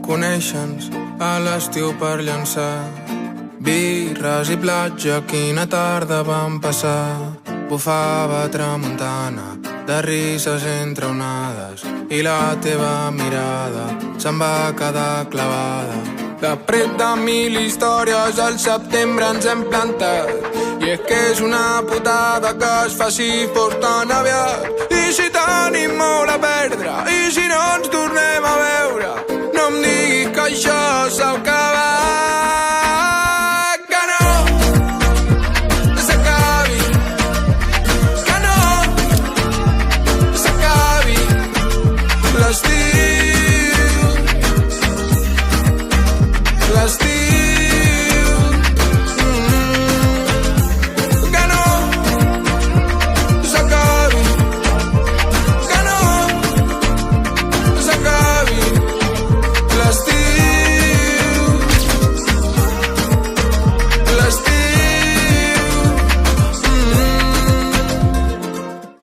conèixer-nos a l'estiu per llançar birres i platja, quina tarda vam passar. Bufava tramuntana, de risses entre onades, i la teva mirada se'n va quedar clavada. De pret de 1000 històries al setembre ens hem plantat, i és que és una putada que es faci fos tan aviat. I si tenim molt a perdre, i si no ens tornem a veure,